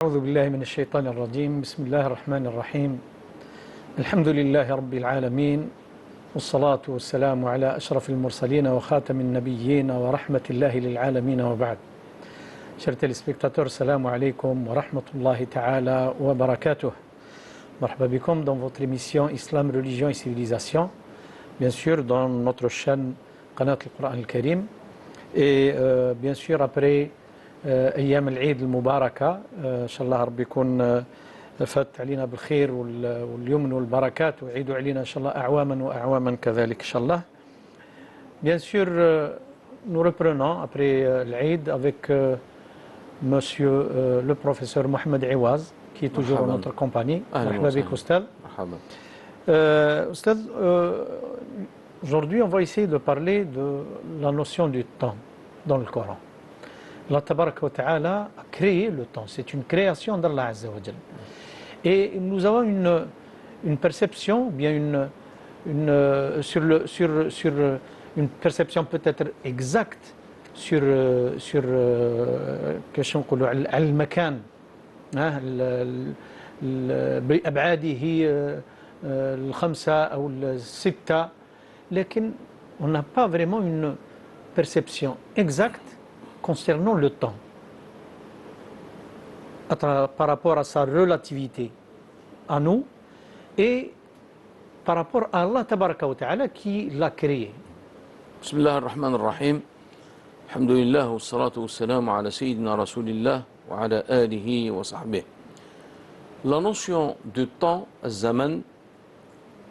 أعوذ بالله من الشيطان الرجيم. بسم الله الرحمن الرحيم. الحمد لله رب العالمين، والصلاة والسلام على أشرف المرسلين وخاتم النبيين ورحمة الله للعالمين وبعد. Chers téléspectateurs, السلام عليكم ورحمة الله تعالى وبركاته. مرحبا بكم dans votre émission Islam, Religion et Civilisation, bien sûr dans notre chaîne قناة القرآن الكريم. Et bien sûr après أيام العيد المباركة إن شاء الله ربي يكون فات علينا بالخير واليمن والبركات ويعيدوا علينا إن شاء الله أعواما وأعواما كذلك إن شاء الله. Bien sûr nous reprenons après l'Aïd avec monsieur le professeur Mohamed Iwaz qui est toujours en notre compagnie. مرحبا بك أستاذ. مرحبا. أستاذ, aujourd'hui on va essayer de parler de la notion du temps dans le Coran. Allah Tabaraka wa Ta'ala a créé le temps, c'est une création d'Allah Azza wa Jal. Et nous avons une perception, bien sur une perception peut-être exacte sur question qu'on appelle al-makan, بأبعاده الخمسة أو الستة, لكن on n'a pas vraiment une perception exacte concernant le temps par rapport à sa relativité à nous et par rapport à Allah Tabaraka wa Ta'ala qui l'a créé. Bismillah ar-Rahman ar-Rahim. Alhamdulillah wa salatu wa salam ala Sayyidina Rasulillah wa ala alihi wa sahbihi. La notion de temps, zaman,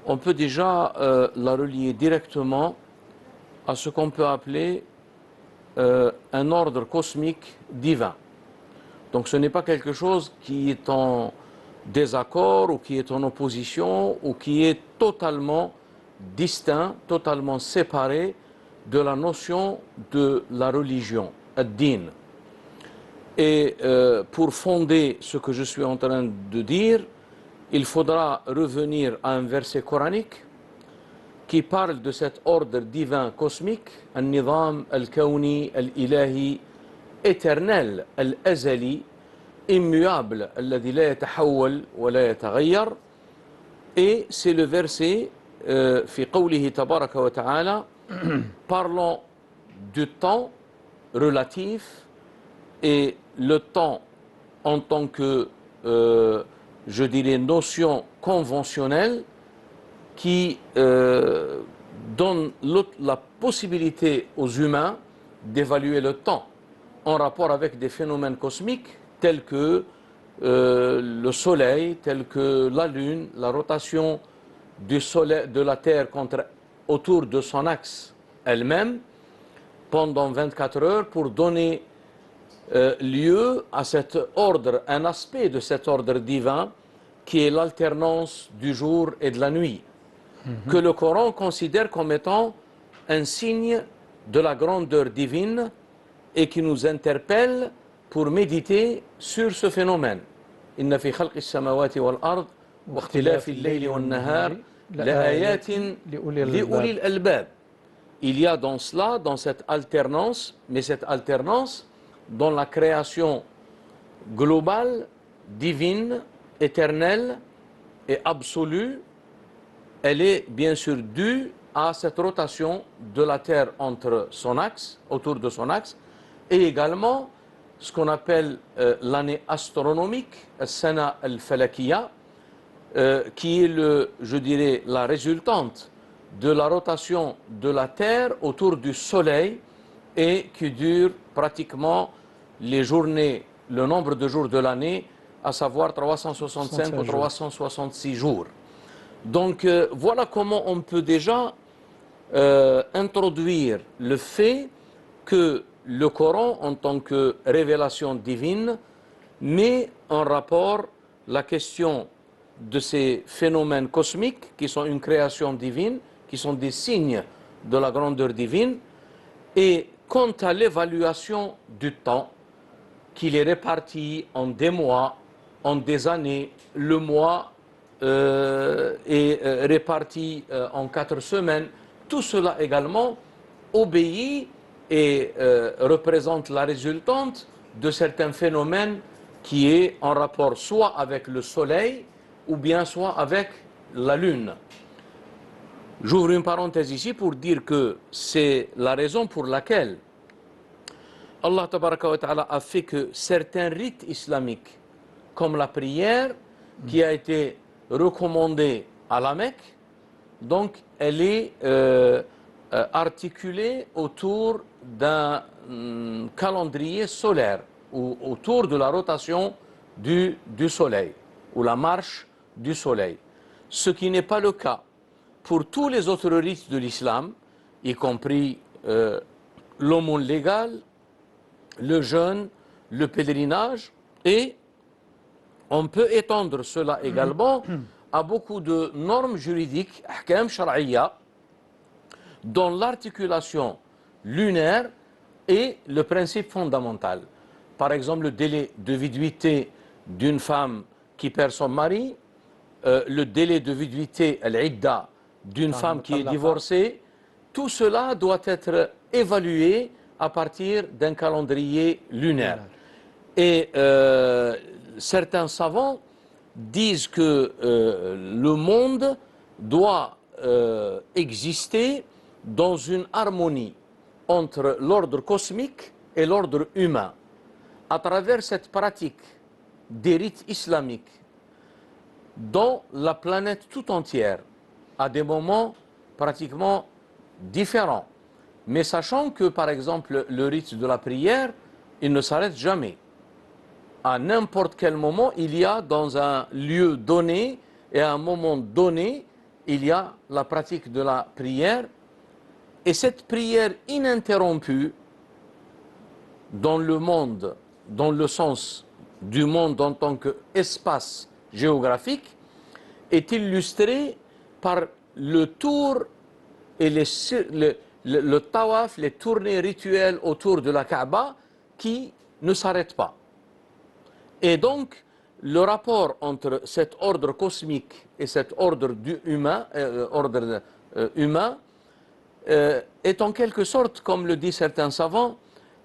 on peut déjà la relier directement à ce qu'on peut appeler un ordre cosmique divin. Donc ce n'est pas quelque chose qui est en désaccord ou qui est en opposition ou qui est totalement distinct, totalement séparé de la notion de la religion, ad-din. Et pour fonder ce que je suis en train de dire, il faudra revenir à un verset coranique qui parle de cet ordre divin cosmique, al-nizam, al-kawni, al-ilahi, éternel, al-azali, immuable, alladhi la yatahawwal wa la yataghayyar. Et c'est le verset, fi qawlihi tabaraka wa ta'ala, parlant du temps relatif et le temps en tant que, je dirais, notion conventionnelle qui donne la possibilité aux humains d'évaluer le temps en rapport avec des phénomènes cosmiques tels que le Soleil, tels que la Lune, la rotation du Soleil, de la Terre autour de son axe elle-même pendant 24 heures pour donner lieu à cet ordre, un aspect de cet ordre divin qui est l'alternance du jour et de la nuit, que le Coran considère comme étant un signe de la grandeur divine et qui nous interpelle pour méditer sur ce phénomène. Inna fi khalqis samawati wal ard wa ikhtilafil layli wan nahar la ayatin li ulil albab. Il y a dans cela, dans cette alternance, mais cette alternance dans la création globale, divine, éternelle et absolue, elle est bien sûr due à cette rotation de la Terre entre son axe, autour de son axe, et également ce qu'on appelle l'année astronomique, Sana al-Falakiya, qui est, je dirais, la résultante de la rotation de la Terre autour du Soleil et qui dure pratiquement les journées, le nombre de jours de l'année, à savoir 365 ou 366 jours. Donc voilà comment on peut déjà introduire le fait que le Coran, en tant que révélation divine, met en rapport la question de ces phénomènes cosmiques qui sont une création divine, qui sont des signes de la grandeur divine, et quant à l'évaluation du temps, qu'il est réparti en des mois, en des années, le mois est réparti en 4 semaines, tout cela également obéit et représente la résultante de certains phénomènes qui est en rapport soit avec le soleil ou bien soit avec la lune. J'ouvre une parenthèse ici pour dire que c'est la raison pour laquelle Allah tabaraka wa ta'ala a fait que certains rites islamiques, comme la prière, qui a été recommandée à la Mecque, donc elle est articulée autour d'un calendrier solaire, ou autour de la rotation du soleil, ou la marche du soleil. Ce qui n'est pas le cas pour tous les autres rites de l'islam, y compris l'aumône légale, le jeûne, le pèlerinage, et on peut étendre cela également à beaucoup de normes juridiques, ahkam shar'iyya, dont l'articulation lunaire est le principe fondamental. Par exemple, le délai de viduité d'une femme qui perd son mari, le délai de viduité, al-idda, d'une femme qui est divorcée, tout cela doit être évalué à partir d'un calendrier lunaire. Et certains savants disent que le monde doit exister dans une harmonie entre l'ordre cosmique et l'ordre humain. À travers cette pratique des rites islamiques, dans la planète tout entière, à des moments pratiquement différents. Mais sachant que, par exemple, le rite de la prière, il ne s'arrête jamais. À n'importe quel moment, il y a dans un lieu donné et à un moment donné, il y a la pratique de la prière. Et cette prière ininterrompue dans le monde, dans le sens du monde en tant qu'espace géographique, est illustrée par le tour et le tawaf, les tournées rituelles autour de la Kaaba qui ne s'arrêtent pas. Et donc, le rapport entre cet ordre cosmique et cet ordre humain, est en quelque sorte, comme le disent certains savants,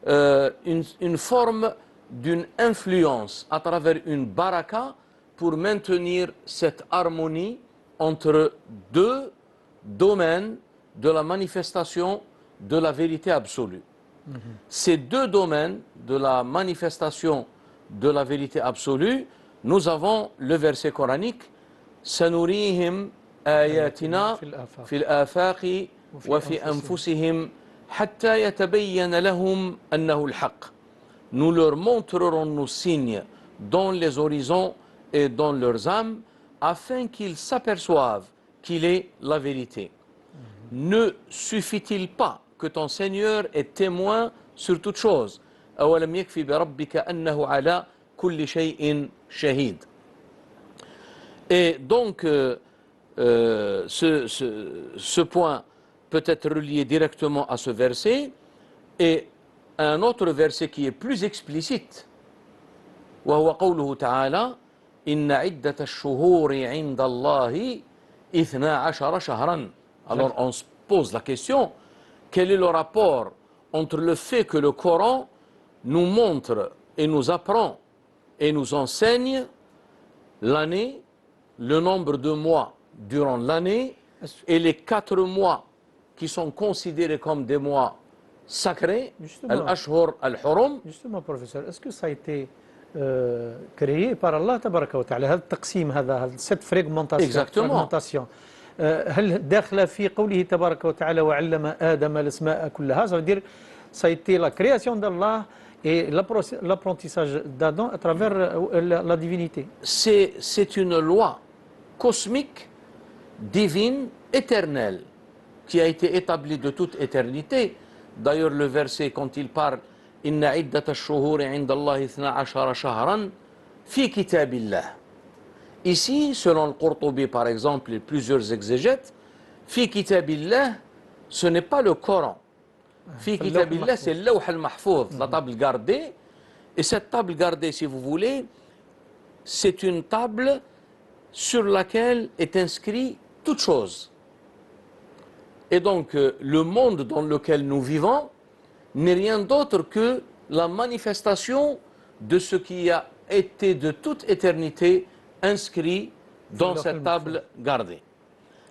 une forme d'une influence à travers une baraka pour maintenir cette harmonie entre deux domaines de la manifestation de la vérité absolue. Ces deux domaines de la manifestation de la vérité absolue, nous avons le verset coranique Sanurihim ayatina fil afaqi wa fi anfusihim hatta yatabayyana lahum annahu al-haq. Nous leur montrerons nos signes dans les horizons et dans leurs âmes afin qu'ils s'aperçoivent qu'il est la vérité. Ne suffit-il pas que ton Seigneur est témoin sur toute chose? أولم يكفي بربك أنه على كل شيء شهيد. Et donc, ce point peut être relié directement à ce verset et un autre verset qui est plus explicite. وهو قوله تعالى إن عدة الشهور عند الله 12 شهرا. Alors on se pose la question, quel est le rapport entre le fait que le Coran nous montre et nous apprend et nous enseigne l'année, le nombre de mois durant l'année et les 4 mois qui sont considérés comme des mois sacrés, al-ashhur al-hurum. Justement, professeur, est-ce que ça a été créé par Allah tabaraka wa ta'ala, هذا التقسيم هذا cette fragmentation هل داخل في قوله تبارك وتعالى وعلم آدم الأسماء كلها, ça veut dire ça a été la création d'Allah et l'apprentissage d'Adam à travers la divinité. C'est une loi cosmique, divine, éternelle, qui a été établie de toute éternité. D'ailleurs, le verset, quand il parle « Inna iddat ash-shuhuri inda Allahi 12 shahran fi kitabillah ». Ici, selon le Qurtubi, par exemple, et plusieurs exégètes, « fi kitabillah », ce n'est pas le Coran. Fi kitabillah, c'est l'Lawh al-Mahfouz, la table gardée. Et cette table gardée, si vous voulez, c'est une table sur laquelle est inscrit toute chose. Et donc, le monde dans lequel nous vivons n'est rien d'autre que la manifestation de ce qui a été de toute éternité inscrit dans cette table gardée.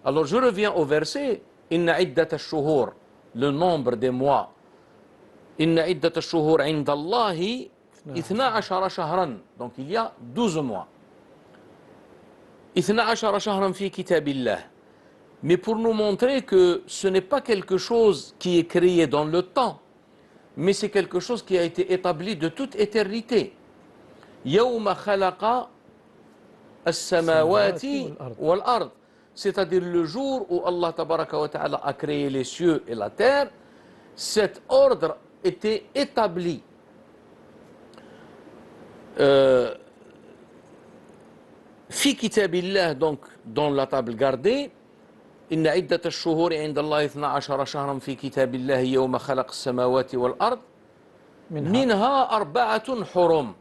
Alors je reviens au verset Inna iddat ash-shuhur, le nombre des mois. Inna iddat ash-shuhur inda Allahi 12 shahran. Donc il y a 12 mois. 12 shahran fi kitabillah. Mais pour nous montrer que ce n'est pas quelque chose qui est créé dans le temps, mais c'est quelque chose qui a été établi de toute éternité. Yawma khalaqa as-samawati wal-ard. C'est-à-dire le jour où Allah tabaraka wa ta'ala a créé les cieux et la terre, cet ordre était établi. Fi kitabillah, donc dans la table gardée, إن عدة الشهور عند الله 12 شهرا في كتاب الله يوم خلق السماوات والأرض منها 4 حرم.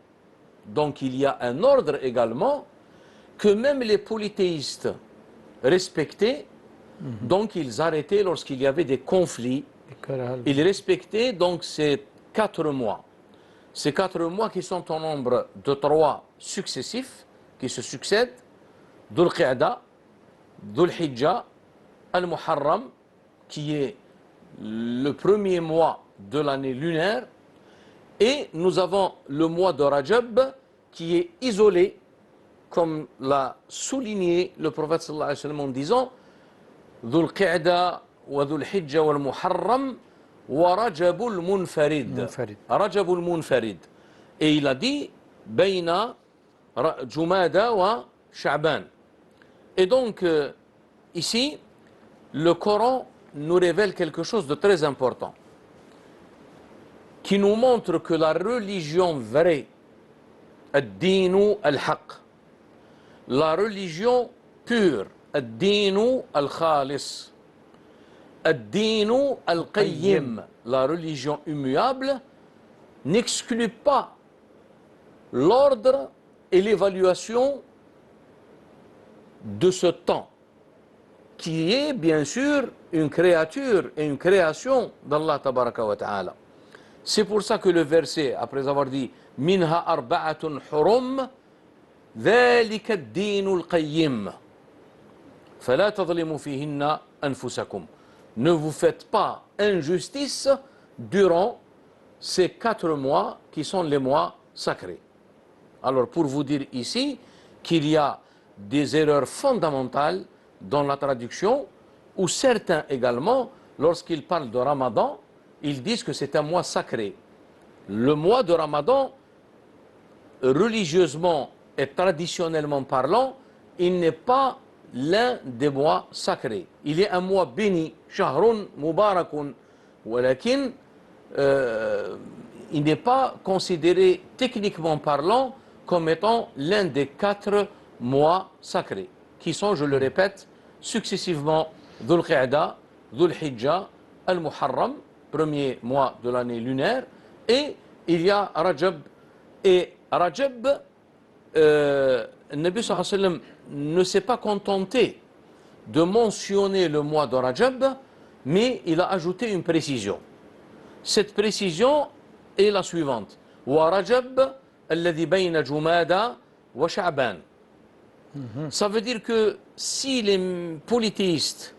Donc il y a un ordre également que même les polythéistes respectaient. Donc ils arrêtaient lorsqu'il y avait des conflits. Ils respectaient donc ces 4 mois. Ces 4 mois qui sont au nombre de 3 successifs, qui se succèdent: Dhul Qa'da, Dhul Hijjah, Al-Muharram, qui est le premier mois de l'année lunaire, et nous avons le mois de Rajab qui est isolé, comme l'a souligné le prophète sallallahu alayhi wa sallam en disant Dhul Qa'da wa Dhul Hijjah wal Muharram wa Rajabul Munfarid. Rajabul Munfarid. Et il a dit Bayna Jumada wa Sha'ban. Et donc ici le Coran nous révèle quelque chose de très important qui nous montre que la religion vraie, ad-dinu al-haq, la religion pure, ad-dinu al-khalis, ad-dinu al-qayyim, la religion immuable, n'exclut pas l'ordre et l'évaluation de ce temps, qui est bien sûr une créature et une création d'Allah tabaraka wa ta'ala. C'est pour ça que le verset, après avoir dit Minha arba'atun hurum, dhalika ad-dinu al-qayyim, fala tadlimu fihinna anfusakum. Ne vous faites pas injustice durant ces 4 mois qui sont les mois sacrés. Alors pour vous dire ici qu'il y a des erreurs fondamentales dans la traduction, où certains également, lorsqu'ils parlent de Ramadan, ils disent que c'est un mois sacré. Le mois de Ramadan, religieusement et traditionnellement parlant, il n'est pas l'un des mois sacrés. Il est un mois béni, shahrun mubarakun, walakin, il n'est pas considéré techniquement parlant comme étant l'un des 4 mois sacrés, qui sont, je le répète, successivement Dhul Qa'da, Dhul Hijjah, Al-Muharram, premier mois de l'année lunaire, et il y a Rajab. Et Rajab, le Nabi sallallahu alayhi wa sallam ne s'est pas contenté de mentionner le mois de Rajab, mais il a ajouté une précision. Cette précision est la suivante: Wa Rajab alladhi bayna Jumada wa Sha'ban. Ça veut dire que si les polythéistes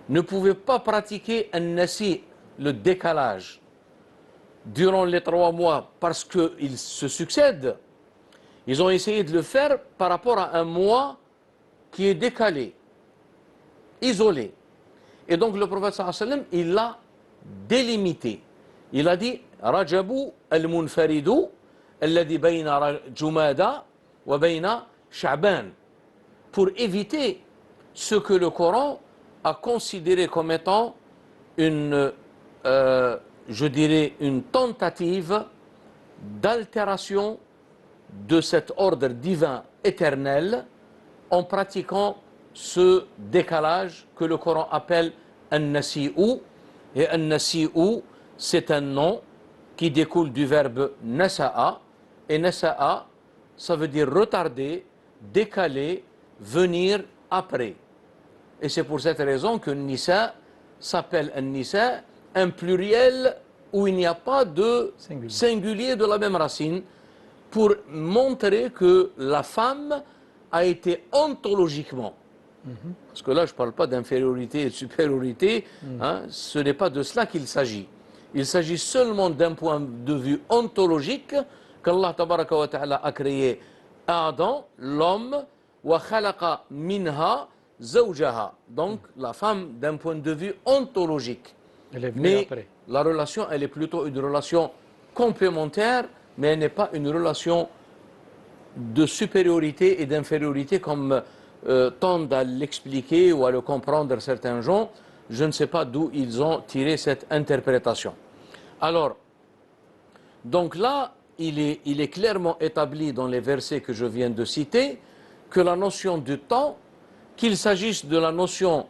ne pouvaient pas pratiquer un nasi, le décalage, durant les 3 mois parce qu'ils se succèdent, ils ont essayé de le faire par rapport à un mois qui est décalé, isolé. Et donc le prophète sallallahu alayhi wa sallam, il l'a délimité. Il a dit Rajabu al-munfaridu alladhi bayna Jumada wa bayna Sha'ban, pour éviter ce que le Coran a considéré comme étant une, je dirais, une tentative d'altération de cet ordre divin éternel en pratiquant ce décalage que le Coran appelle an-nasi'u. Et an-nasi'u, c'est un nom qui découle du verbe nasa'a. Et nasa'a, ça veut dire retarder, décaler, venir après. Et c'est pour cette raison que Nisa s'appelle un Nisa, un pluriel où il n'y a pas de singulier de la même racine, pour montrer que la femme a été ontologiquement, parce que là je ne parle pas d'infériorité et de supériorité, hein, ce n'est pas de cela qu'il s'agit. Il s'agit seulement d'un point de vue ontologique qu'Allah tabaraka wa ta'ala a créé Adam, l'homme, wa khalaqa minha zawjaha, donc la femme d'un point de vue ontologique. Elle est venue Mais après. la relation, elle est plutôt une relation complémentaire, mais elle n'est pas une relation de supériorité et d'infériorité comme tendent à l'expliquer ou à le comprendre certains gens. Je ne sais pas d'où ils ont tiré cette interprétation. Alors, donc là, il est clairement établi dans les versets que je viens de citer que la notion du temps, qu'il s'agisse de la notion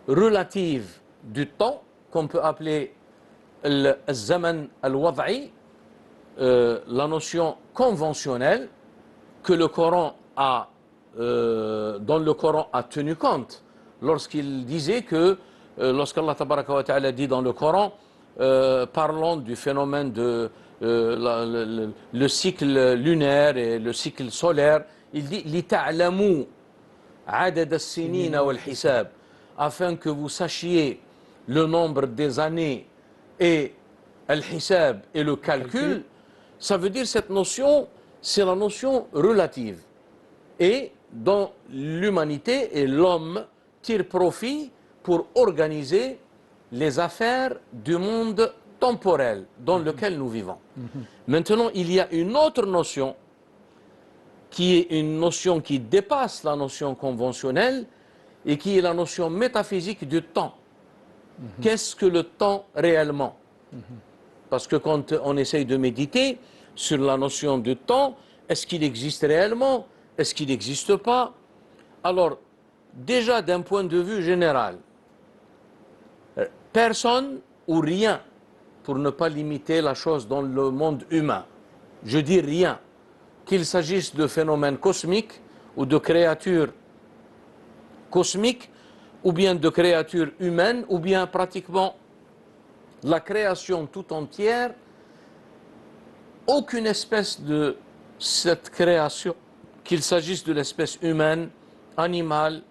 relative du temps, qu'on peut appeler le zaman al-wad'i, la notion conventionnelle que le Coran a, dont le Coran a tenu compte lorsqu'il disait que, lorsqu'Allah tabaraka wa ta'ala dit dans le Coran, parlant du phénomène de le cycle lunaire et le cycle solaire, il dit لِتَعْلَمُوا عَدَدَ السِّنِينَ وَالْحِسَابِ, afin que vous sachiez le nombre des années et al-hisab et le calcul. Ça veut dire cette notion, c'est la notion relative et dont l'humanité et l'homme tirent profit pour organiser les affaires du monde temporel dans lequel nous vivons. Maintenant, il y a une autre notion qui est une notion qui dépasse la notion conventionnelle et qui est la notion métaphysique du temps. Qu'est-ce que le temps réellement? Parce que quand on essaye de méditer sur la notion du temps, est-ce qu'il existe réellement? Est-ce qu'il n'existe pas? Alors, déjà d'un point de vue général, personne ou rien, pour ne pas limiter la chose dans le monde humain, je dis rien, qu'il s'agisse de phénomènes cosmiques ou de créatures cosmiques, ou bien de créatures humaines, ou bien pratiquement la création tout entière, aucune espèce de cette création, qu'il s'agisse de l'espèce humaine, animale,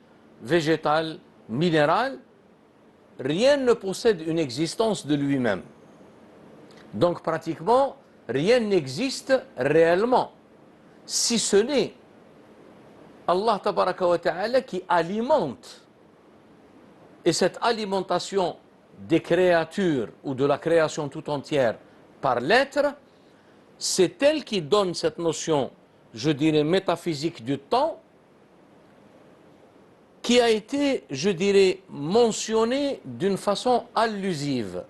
végétale, minérale, rien ne possède une existence de lui-même. Donc pratiquement, rien n'existe réellement, si ce n'est Allah tabaraka wa ta'ala qui alimente. Et cette alimentation des créatures ou de la création tout entière par l'être, c'est elle qui donne cette notion, je dirais, métaphysique du temps, qui a été, je dirais, mentionnée d'une façon allusive.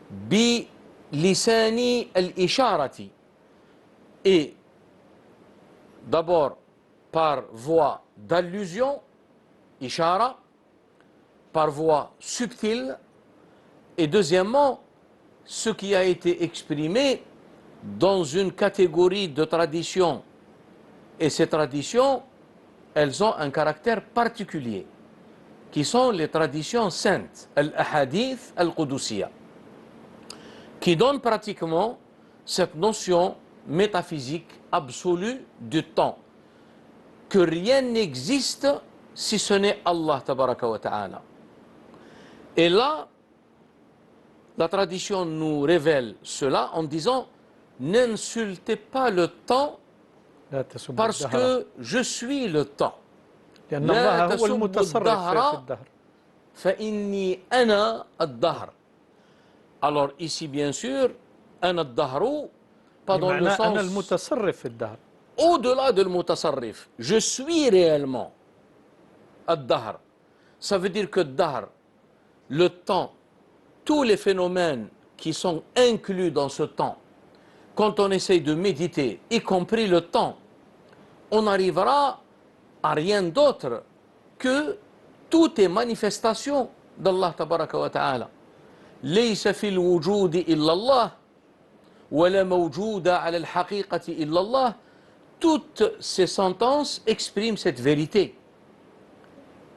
Bi lisani al-isharati. Et d'abord par voie d'allusion, ishara, par voie subtile, et deuxièmement, ce qui a été exprimé dans une catégorie de traditions. Et ces traditions, elles ont un caractère particulier, qui sont les traditions saintes, al-ahadith al-qudusiya, qui donnent pratiquement cette notion métaphysique absolue du temps, que rien n'existe si ce n'est Allah tabaraka wa ta'ala. Et là, la tradition nous révèle cela en disant: n'insultez pas le temps parce que je suis le temps. لا تسبوا الدهر فإني أنا الدهر. Alors ici bien sûr, أنا الدهر, pas dans le sens au-delà de المتصرف, je suis réellement الدهر. Ça veut dire que الدهر, le temps, tous les phénomènes qui sont inclus dans ce temps, quand on essaye de méditer, y compris le temps, on arrivera à rien d'autre que tout est manifestation d'Allah tabaraka wa ta'ala. ليس في الوجود إلا الله ولا موجود على الحقيقة إلا الله. Toutes ces sentences expriment cette vérité.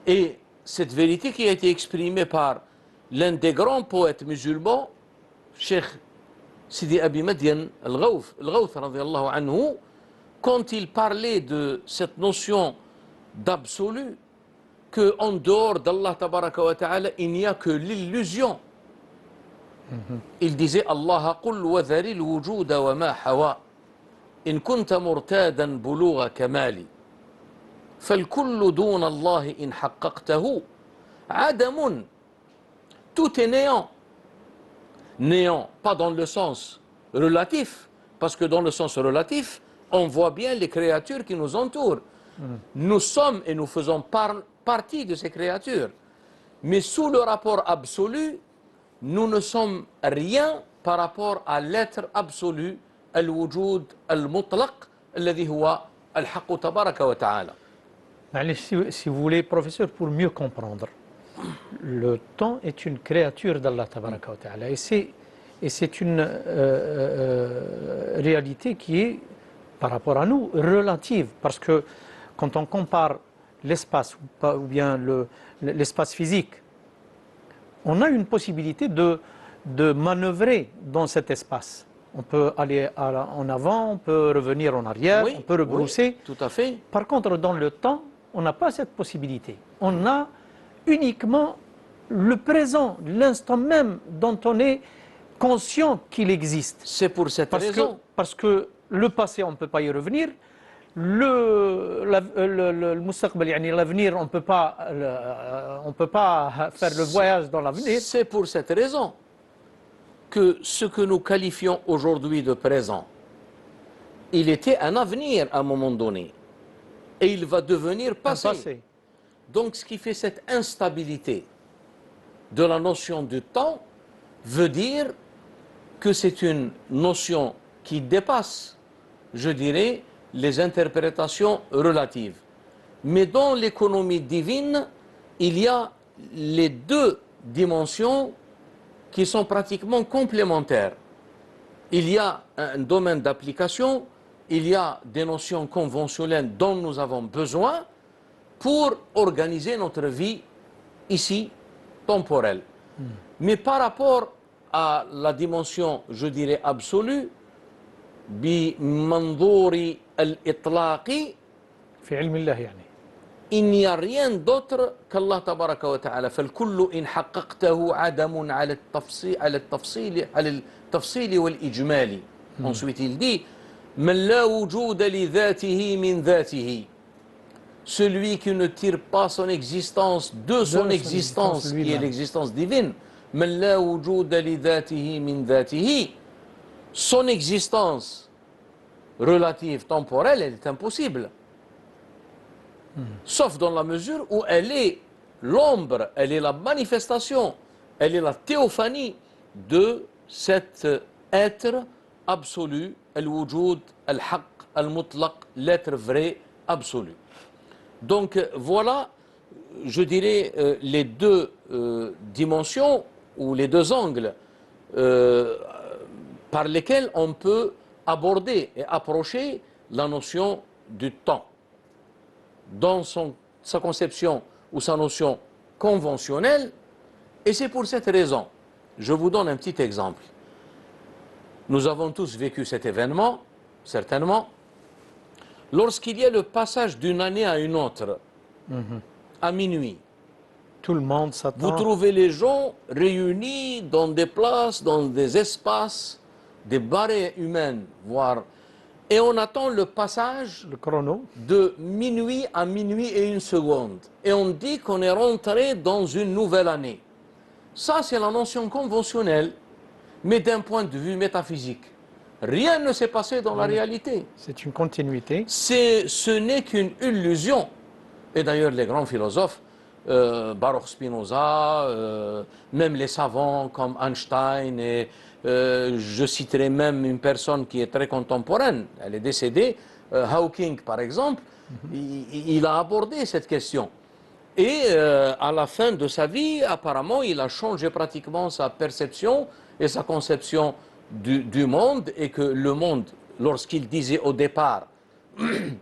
Et cette vérité qui a été exprimée par l'un des grands poètes musulmans, Cheikh Sidi Abi Madian Al-Ghawth radiallahu anhu, quand il parlait de cette notion d'absolu, qu'en dehors d'Allah tabaraka wa ta'ala, il n'y a que l'illusion. Il disait Allah qul wa dharil wujuda wa ma hawa in kunta murtadan bulugha kamali فالكل دون الله إن حققته عدم. Tout est néant. Néant, pas dans le sens relatif, parce que dans le sens relatif, on voit bien les créatures qui nous entourent. Nous sommes et nous faisons partie de ces créatures. Mais sous le rapport absolu, nous ne sommes rien par rapport à l'être absolu, al-wujud al-mutlaq, الذي هو الحق تبارك وتعالى. Si vous voulez, professeur, pour mieux comprendre, le temps est une créature d'Allah tabaraka wa ta'ala, et c'est une réalité qui est, par rapport à nous, relative, parce que quand on compare l'espace ou bien l'espace physique, on a une possibilité de manœuvrer dans cet espace. On peut aller en avant, on peut revenir en arrière, Oui, on peut rebrousser. oui, tout à fait. Par contre, dans le temps, on n'a pas cette possibilité. On a uniquement le présent, l'instant même dont on est conscient qu'il existe. C'est pour cette raison. Parce que le passé, on ne peut pas y revenir. Le mustaqbal, l'avenir, on ne peut pas faire le voyage dans l'avenir. C'est pour cette raison que ce que nous qualifions aujourd'hui de présent, il était un avenir à un moment donné. Et il va devenir passé. Donc ce qui fait cette instabilité de la notion du temps veut dire que c'est une notion qui dépasse, je dirais, les interprétations relatives. Mais dans l'économie divine, il y a les deux dimensions qui sont pratiquement complémentaires. Il y a un domaine d'application, il y a des notions conventionnelles dont nous avons besoin pour organiser notre vie ici, temporelle. Mais par rapport à la dimension, je dirais, absolue, بمنظور الإطلاق في علم الله يعني. Il n'y a rien d'autre qu'Allah tabaraka wa ta'ala. فالكل إن حققته عدم على التفصيل والإجمال. Ensuite il dit من لا وجود لذاته من ذاته. Celui qui ne tire pas son existence de son existence qui est l'existence divine. من لا وجود لذاته من ذاته. Son existence relative, temporelle, elle est impossible. Sauf dans la mesure où elle est l'ombre, elle est la manifestation, elle est la théophanie de cet être absolu, al-wujud, al-haq, al-mutlaq, l'être vrai, absolu. Donc voilà, je dirais, les deux dimensions ou les deux angles par lesquels on peut aborder et approcher la notion du temps. Dans sa conception ou sa notion conventionnelle, et c'est pour cette raison. Je vous donne un petit exemple. Nous avons tous vécu cet événement, certainement, lorsqu'il y a le passage d'une année à une autre, à minuit. Tout le monde s'attend. Vous trouvez les gens réunis dans des places, dans des espaces, des barrières humaines, voire. Et on attend le passage le chrono de minuit à minuit et une seconde. Et on dit qu'on est rentré dans une nouvelle année. Ça, c'est la notion conventionnelle, mais d'un point de vue métaphysique. Rien ne s'est passé dans la réalité. C'est une continuité. Ce n'est qu'une illusion. Et d'ailleurs, les grands philosophes, Baruch Spinoza, même les savants comme Einstein, et je citerai même une personne qui est très contemporaine, elle est décédée, Hawking par exemple, il a abordé cette question. Et à la fin de sa vie, apparemment, il a changé pratiquement sa perception et sa conception du monde, et que le monde, lorsqu'il disait au départ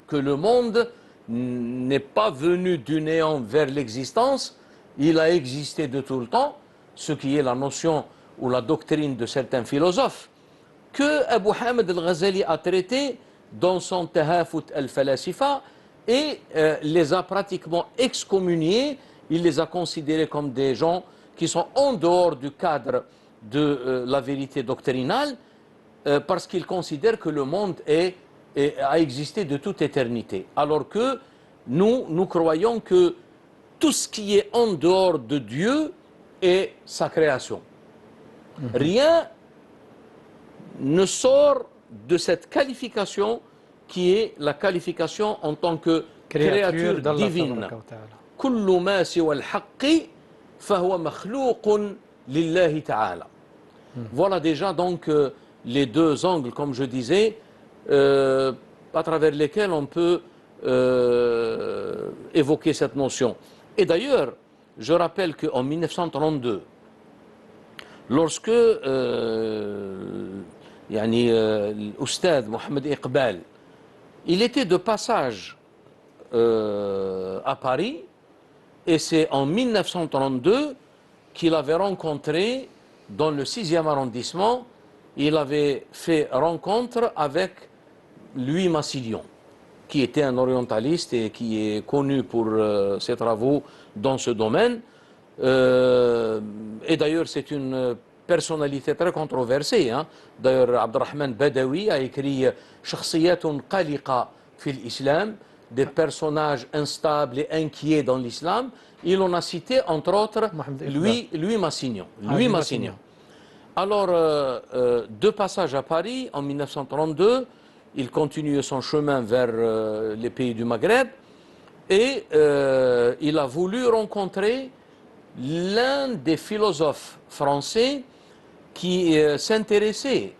que le monde n'est pas venu du néant vers l'existence, il a existé de tout le temps, ce qui est la notion ou la doctrine de certains philosophes. que Abu Hamid al-Ghazali a traité dans son Tahafut al-Falasifa et les a pratiquement excommuniés. Il les a considérés comme des gens qui sont en dehors du cadre de la vérité doctrinale parce qu'ils considèrent que le monde a existé de toute éternité. Alors que nous croyons que tout ce qui est en dehors de Dieu est sa création. Rien ne sort de cette qualification qui est la qualification en tant que créature divine. كل ما سوى الحق فهو مخلوق لله تعالى. Voilà déjà donc les deux angles, comme je disais, à travers lesquels on peut évoquer cette notion. Et d'ailleurs, je rappelle qu'en 1932, lorsque l'Oustad Mohamed Iqbal, il était de passage à Paris, et c'est en 1932 qu'il avait rencontré, dans le 6e arrondissement, il avait fait rencontre avec Louis Massignon, qui était un orientaliste et qui est connu pour ses travaux dans ce domaine. Et d'ailleurs, c'est une personnalité très controversée. Hein. D'ailleurs, Abdurrahman Badawi a écrit « Shakhsiyatun qaliqa fil Islam », des personnages instables et inquiets dans l'islam. Il en a cité, entre autres, Louis Massignon. Massignon. Alors, de passage à Paris, en 1932, il continue son chemin vers les pays du Maghreb et il a voulu rencontrer l'un des philosophes français qui s'intéressait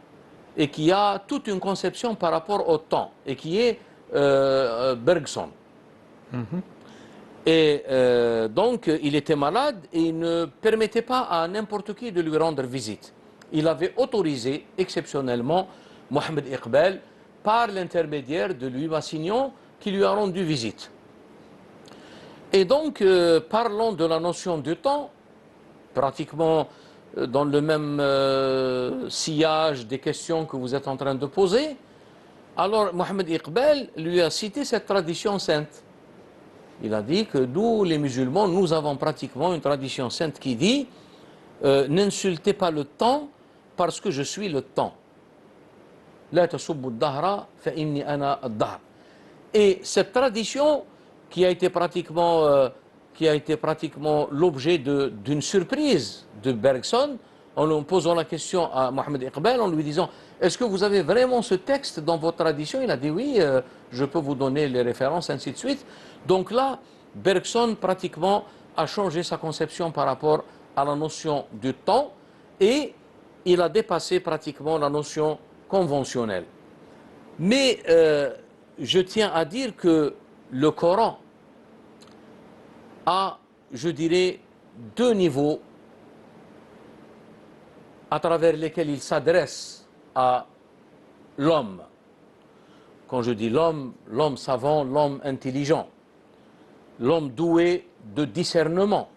et qui a toute une conception par rapport au temps et qui est Bergson. Et donc, il était malade et il ne permettait pas à n'importe qui de lui rendre visite. Il avait autorisé exceptionnellement Mohamed Iqbal par l'intermédiaire de Louis Massignon qui lui a rendu visite. Et donc, parlons de la notion du temps, pratiquement dans le même sillage des questions que vous êtes en train de poser. Alors, Mohamed Iqbal lui a cité cette tradition sainte. Il a dit que nous, les musulmans, nous avons pratiquement une tradition sainte qui dit n'insultez pas le temps parce que je suis le temps. La tasubbu ad-dahra fa inni ana ad-dahr. Et cette tradition qui a été pratiquement l'objet d'une surprise de Bergson, en lui posant la question à Mohamed Iqbal, en lui disant est-ce que vous avez vraiment ce texte dans votre tradition? Il a dit oui, je peux vous donner les références, ainsi de suite. Donc là, Bergson pratiquement a changé sa conception par rapport à la notion du temps et il a dépassé pratiquement la notion conventionnelle. Mais je tiens à dire que le Coran a, je dirais, deux niveaux à travers lesquels il s'adresse à l'homme. Quand je dis l'homme, l'homme savant, l'homme intelligent, l'homme doué de discernement.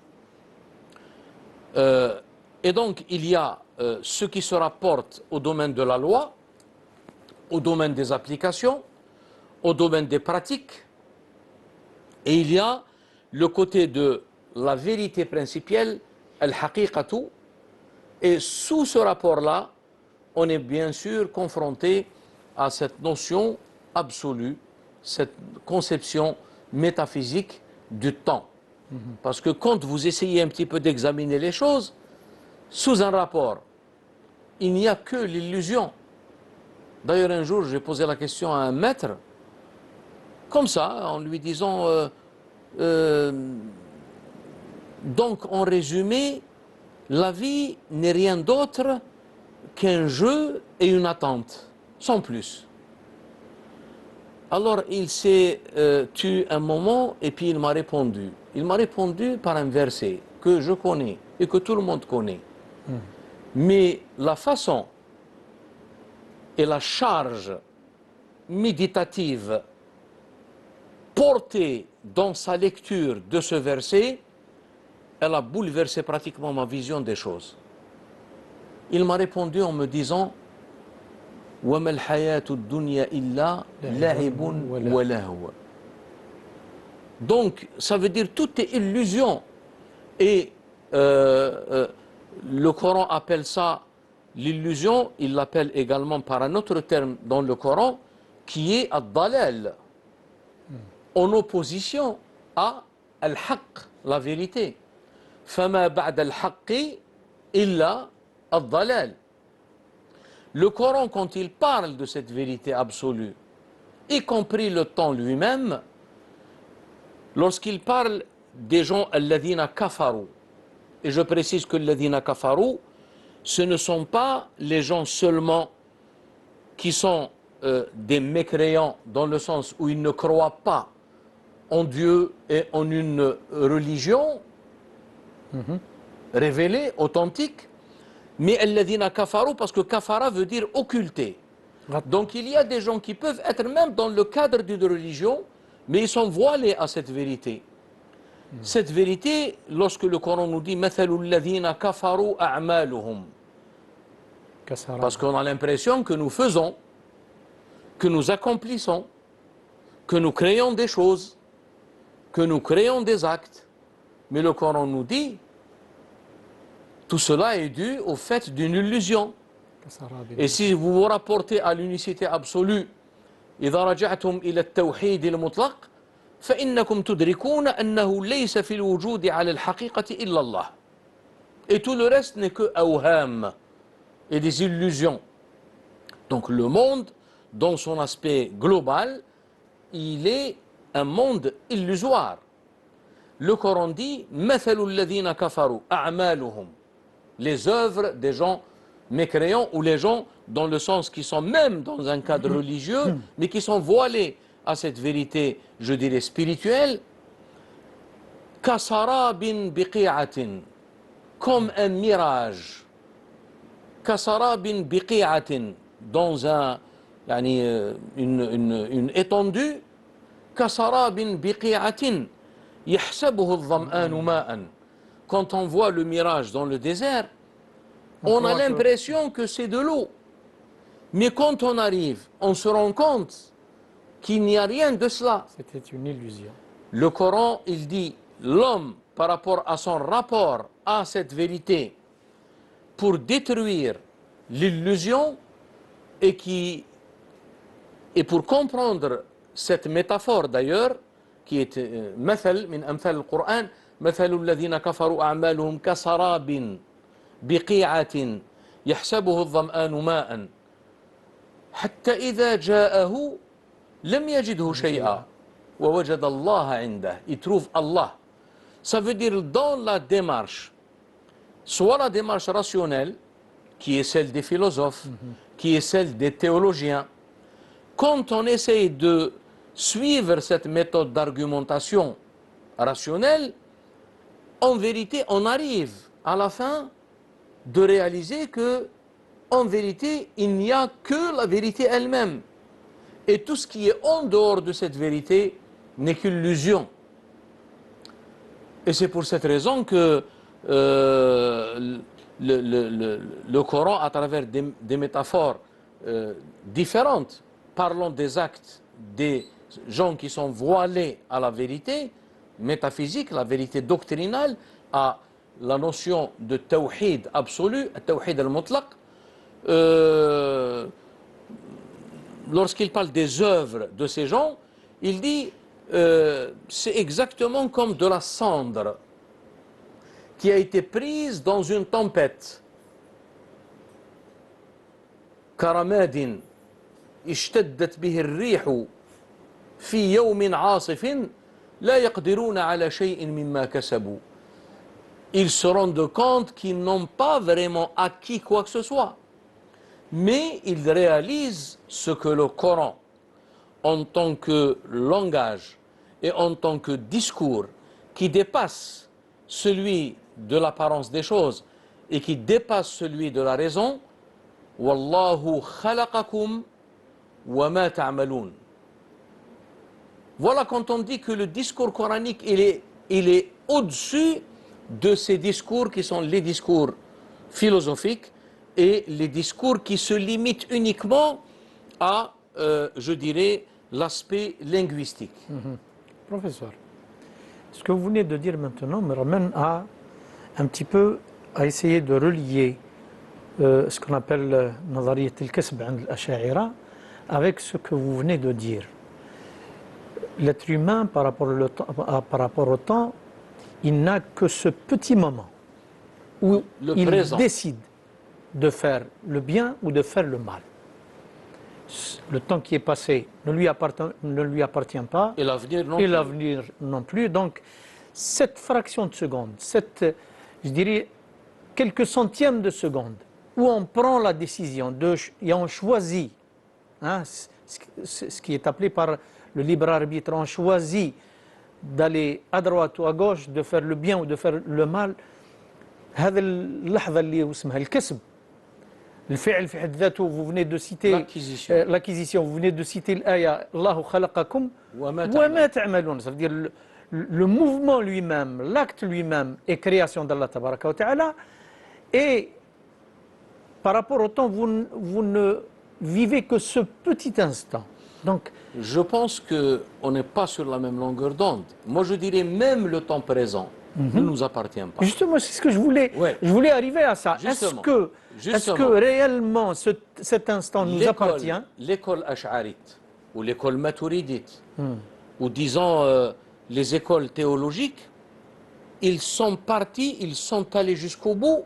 Et donc, il y a ce qui se rapporte au domaine de la loi, au domaine des applications, au domaine des pratiques, et il y a le côté de la vérité principielle, al-haqiqatu, et sous ce rapport-là, on est bien sûr confronté à cette notion absolue, cette conception métaphysique du temps. Parce que quand vous essayez un petit peu d'examiner les choses, sous un rapport, il n'y a que l'illusion. D'ailleurs, un jour, j'ai posé la question à un maître, comme ça, en lui disant, donc en résumé, la vie n'est rien d'autre qu'un jeu et une attente, sans plus. Alors il s'est tu un moment et puis il m'a répondu. Il m'a répondu par un verset que je connais et que tout le monde connaît. Mais la façon et la charge méditative portée dans sa lecture de ce verset, elle a bouleversé pratiquement ma vision des choses. Il m'a répondu en me disant وَمَا الْحَيَاةُ الدُّنْيَا إِلَّا لَعِبٌ وَلَهْوٌ. Donc, ça veut dire tout est illusion. Et le Coran appelle ça l'illusion, il l'appelle également par un autre terme dans le Coran, qui est ad-dalal, en opposition à al-haqq, la vérité. فَمَا بَعْدَ الْحَقِّ إِلَّا ad-dalal. Le Coran, quand il parle de cette vérité absolue, y compris le temps lui-même, lorsqu'il parle des gens alladhina kafaru, et je précise que alladhina kafaru, ce ne sont pas les gens seulement qui sont des mécréants dans le sens où ils ne croient pas en Dieu et en une religion révélée, authentique, mais alladhina kafaru, parce que kafara veut dire occulter. Donc il y a des gens qui peuvent être même dans le cadre d'une religion, mais ils sont voilés à cette vérité. Cette vérité, lorsque le Coran nous dit مَثَلُ الَّذِينَ كَفَرُوا أَعْمَالُهُم, parce qu'on a l'impression que nous faisons, que nous accomplissons, que nous créons des choses, que nous créons des actes. Mais le Coran nous dit tout cela est dû au fait d'une illusion. Et si vous vous rapportez à l'unicité absolue, إذا رجعتم إلى التوحيد المطلق فإنكم تدركون أنه ليس في الوجود على الحقيقة إلا الله. Et tout le reste n'est que awham et des illusions. Donc le monde, dans son aspect global, il est un monde illusoire. Le Coran dit مثل الذين كفروا أعمالهم, les œuvres des gens mécréants ou les gens dans le sens qui sont même dans un cadre religieux mais qui sont voilés à cette vérité, je dirais spirituelle. كسراب بقيعة, comme un mirage. كسراب بقيعة, dans une étendue. كسراب بقيعة يحسبه الظمآن ماء. Quand on voit le mirage dans le désert, on a l'impression que c'est de l'eau. Mais quand on arrive, on se rend compte qu'il n'y a rien de cela. C'était une illusion. Le Coran, il dit, l'homme, par rapport à son rapport à cette vérité, pour détruire l'illusion et pour comprendre cette métaphore d'ailleurs, qui est مثل من أمثال القرآن, مثل الذين كفروا أعمالهم كسراب بقيعة يحسبه الظمآن ماء حتى إذا جاءه لم يجده شيئا ووجد الله عنده. Il trouve Allah. Ça veut dire dans la démarche, soit la démarche rationnelle, qui est celle des philosophes, qui est celle des théologiens, quand on essaye de suivre cette méthode d'argumentation rationnelle, en vérité, on arrive à la fin de réaliser que, en vérité, il n'y a que la vérité elle-même. Et tout ce qui est en dehors de cette vérité n'est qu'illusion. Et c'est pour cette raison que le Coran, à travers des métaphores différentes, parlant des actes des gens qui sont voilés à la vérité métaphysique, la vérité doctrinale, à la notion de tawhid absolu, tawhid al-mutlaq, lorsqu'il parle des œuvres de ces gens, il dit c'est exactement comme de la cendre qui a été prise dans une tempête. كرماد اشتدت به الريح في يوم عاصف لا يقدرون على شيء مما كسبوا. Ils se rendent compte qu'ils n'ont pas vraiment acquis quoi que ce soit, mais ils réalisent ce que le Coran, en tant que langage et en tant que discours qui dépasse celui de l'apparence des choses et qui dépasse celui de la raison, Wallahu khalaqakum wa ma ta'malun. Voilà quand on dit que le discours coranique il est au-dessus de ces discours qui sont les discours philosophiques et les discours qui se limitent uniquement à, je dirais, l'aspect linguistique. Professeur, ce que vous venez de dire maintenant me ramène à un petit peu à essayer de relier ce qu'on appelle Nazariyat al-Kasb عند الأشاعرة avec ce que vous venez de dire. L'être humain par rapport au temps, il n'a que ce petit moment où il décide de faire le bien ou de faire le mal. Le temps qui est passé ne lui appartient pas, Et l'avenir non plus. Donc, cette fraction de seconde, je dirais, quelques centièmes de seconde, où on prend la décision et on choisit, hein, ce qui est appelé par le libre arbitre, on choisit d'aller à droite ou à gauche, de faire le bien ou de faire le mal. هذا اللحظة اللي اسمها الكسب الفعل في حد ذاته. Vous venez de citer l'acquisition, vous venez de citer l'aya الله خلقكم وما تعملون. Ça veut dire le mouvement lui-même, l'acte lui-même est création d'Allah tabaraka wa ta'ala, et par rapport au temps, vous ne vivez que ce petit instant. Donc, je pense qu'on n'est pas sur la même longueur d'onde. Moi, je dirais même le temps présent ne nous appartient pas. Justement, c'est ce que je voulais arriver à ça. Est-ce que réellement cet instant nous appartient? L'école ash'arite ou l'école maturidite, ou disons les écoles théologiques, ils sont partis, ils sont allés jusqu'au bout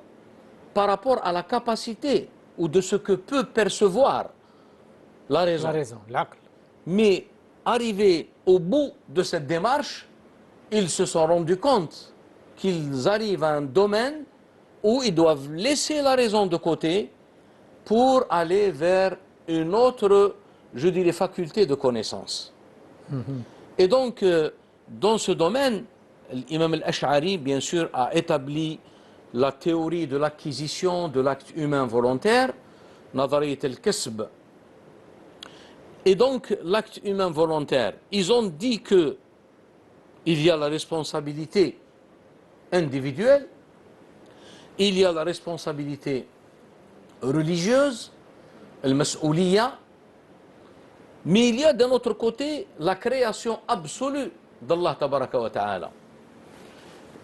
par rapport à la capacité ou de ce que peut percevoir la raison. L'aql. Mais arrivés au bout de cette démarche, ils se sont rendus compte qu'ils arrivent à un domaine où ils doivent laisser la raison de côté pour aller vers une autre, je dirais, faculté de connaissance. Et donc, dans ce domaine, l'imam al-Ash'ari, bien sûr, a établi la théorie de l'acquisition de l'acte humain volontaire, Nazariyat al-Kasb. Et donc, l'acte humain volontaire, ils ont dit que il y a la responsabilité individuelle, il y a la responsabilité religieuse, al-mas'ouliya, mais il y a d'un autre côté la création absolue d'Allah tabaraka wa ta'ala.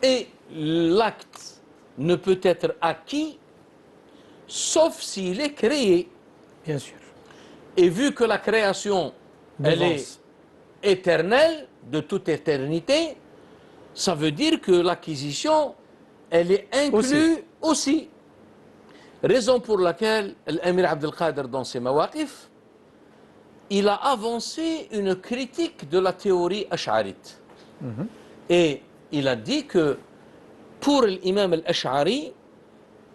Et l'acte ne peut être acquis sauf s'il est créé. Bien sûr. Et vu que la création, elle est éternelle, de toute éternité, ça veut dire que l'acquisition, elle est inclue aussi. Raison pour laquelle l'Amir Abdel Qadir, dans ses mawaqif, il a avancé une critique de la théorie ash'arite. Et il a dit que pour l'imam al-Ash'ari,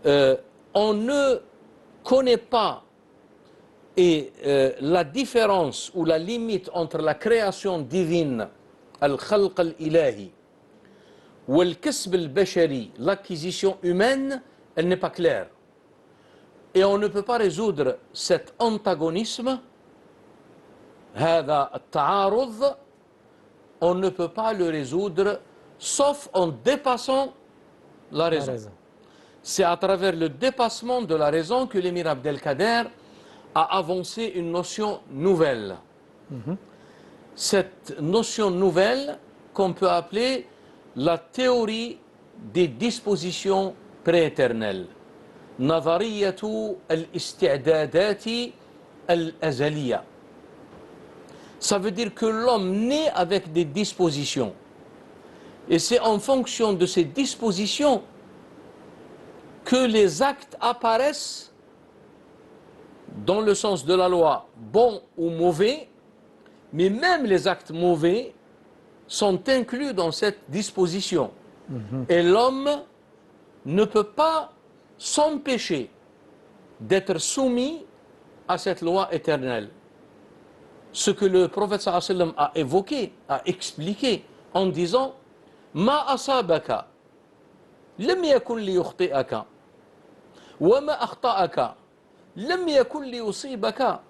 on ne connaît pas la différence ou la limite entre la création divine, al-khalq al-ilahi, ou al-kasb al-bashari, l'acquisition humaine, elle n'est pas claire. Et on ne peut pas résoudre cet antagonisme, هذا التعارض, on ne peut pas le résoudre sauf en dépassant la raison. C'est à travers le dépassement de la raison que l'émir Abdelkader a avancé une notion nouvelle. Cette notion nouvelle qu'on peut appeler la théorie des dispositions prééternelles. Nazariyatu al-isti'dadati al-azaliya. Ça veut dire que l'homme naît avec des dispositions. Et c'est en fonction de ces dispositions que les actes apparaissent dans le sens de la loi, bons ou mauvais, mais même les actes mauvais sont inclus dans cette disposition. Et l'homme ne peut pas s'empêcher d'être soumis à cette loi éternelle. Ce que le prophète sallallahu alayhi wa sallam a évoqué, a expliqué en disant Ma asabaka lam yakun li yukhti'aka wa ma akhta'aka lam yakun li yusibaka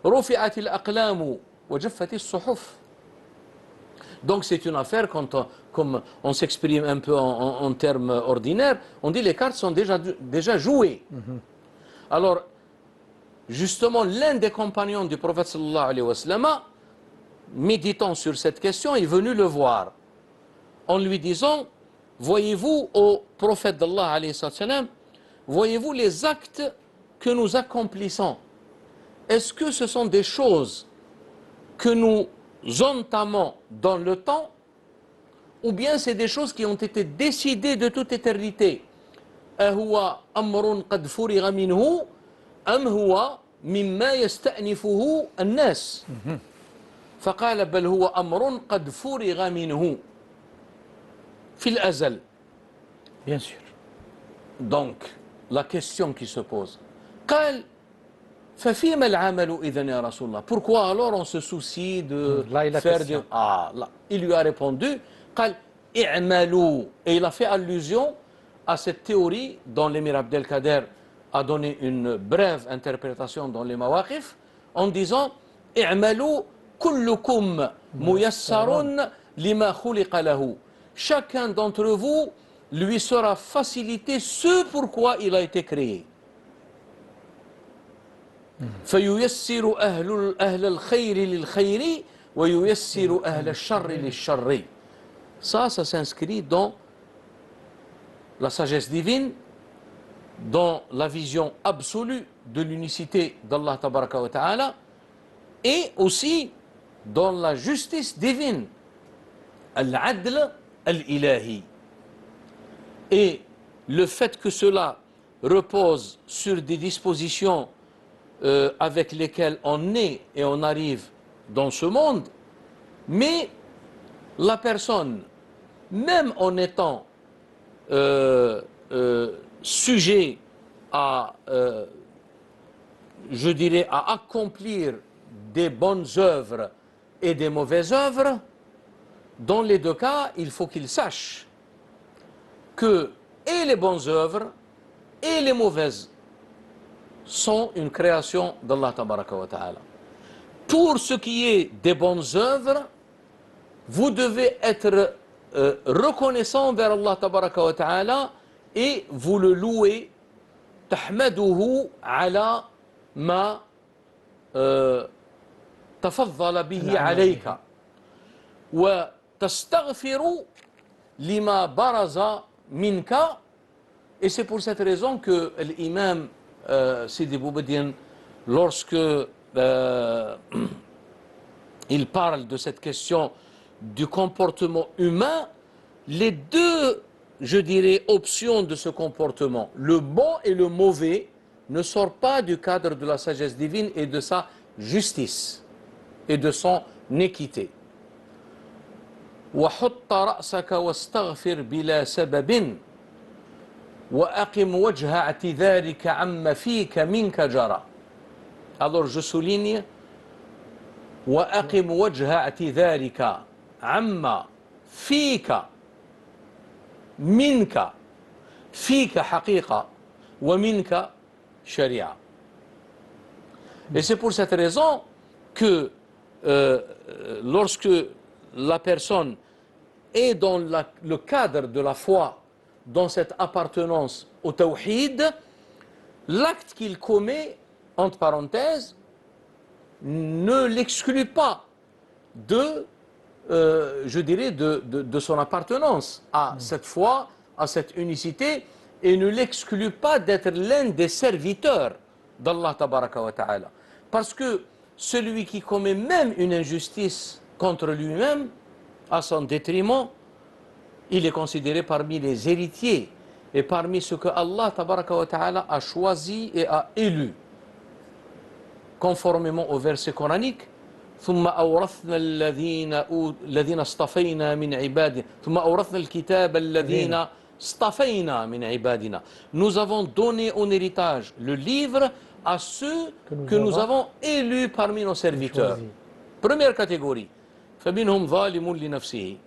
rufi'at al-aqlam wa jaffat as-suhuf. Donc c'est une affaire comme on s'exprime un peu en termes ordinaires, on dit les cartes sont déjà jouées. Alors justement l'un des compagnons du prophète sallallahu alayhi wa sallam, méditant sur cette question, est venu le voir en lui disant, voyez-vous, ô prophète d'Allah alayhi wa sallam, voyez-vous les actes que nous accomplissons? Est-ce que ce sont des choses que nous entamons dans le temps, ou bien c'est des choses qui ont été décidées de toute éternité? أهو أمر قد فرغ منه أم هو مما يستأنفه الناس؟ فقال بل هو أمر قد فرغ منه في الأزل. Bien sûr. Donc, la question qui se pose, قال ففيما العمل إذن يا رسول الله? Pourquoi alors on se soucie de faire du... Ah, là. Il lui a répondu, قال اعملوا. Et il a fait allusion à cette théorie dont l'émir Abdelkader a donné une brève interprétation dans les Mawaqif, en disant اعملوا كلكم ميسر لما خلق له. Chacun d'entre vous lui sera facilité ce pourquoi il a été créé. فييسر أهل الخير للخير وييسر أهل الشر للشر. Ça s'inscrit dans la sagesse divine, dans la vision absolue de l'unicité d'Allah Tabaraka wa Ta'ala, et aussi dans la justice divine, al-adl al-ilahi. Et le fait que cela repose sur des dispositions avec lesquelles on est et on arrive dans ce monde, mais la personne, même en étant sujet à, je dirais, à accomplir des bonnes œuvres et des mauvaises œuvres, dans les deux cas, il faut qu'il sache que et les bonnes œuvres et les mauvaises sont une création d'Allah Tabaraka wa Ta'ala. Pour ce qui est des bonnes œuvres, vous devez être reconnaissant vers Allah Tabaraka wa Ta'ala et vous le louez, tahmaduhu ala ma tafaddala bihi alayka wa tastaghfiru lima baraza minka. Et c'est pour cette raison que l'imam Sidi Boubedine, lorsque il parle de cette question du comportement humain, les deux, je dirais, options de ce comportement, le bon et le mauvais, ne sortent pas du cadre de la sagesse divine et de sa justice et de son équité. وحط رأسك واستغفر بلا سبب وأقم وجه اعتذارك عما فيك منك جرى. Alors je souligne وأقم وجه اعتذارك عما فيك منك فيك حقيقة ومنك شريعة. Et c'est pour cette raison que lorsque la personne est dans le cadre de la foi, dans cette appartenance au tawhid, l'acte qu'il commet, entre parenthèses, ne l'exclut pas de, je dirais, de son appartenance à cette foi, à cette unicité, et ne l'exclut pas d'être l'un des serviteurs d'Allah Tabaraka wa Ta'ala. Parce que celui qui commet même une injustice contre lui-même, à son détriment, il est considéré parmi les héritiers et parmi ceux que Allah Tabaraka wa Ta'ala a choisi et a élu. Conformément au verset coranique, ثم أورثنا الذين اصطفينا من عبادنا ثم أورثنا الكتاب الذين اصطفينا من عبادنا. Nous avons donné en héritage le livre à ceux que nous avons élus parmi nos serviteurs. Première catégorie. فمنهم ظالم لنفسه.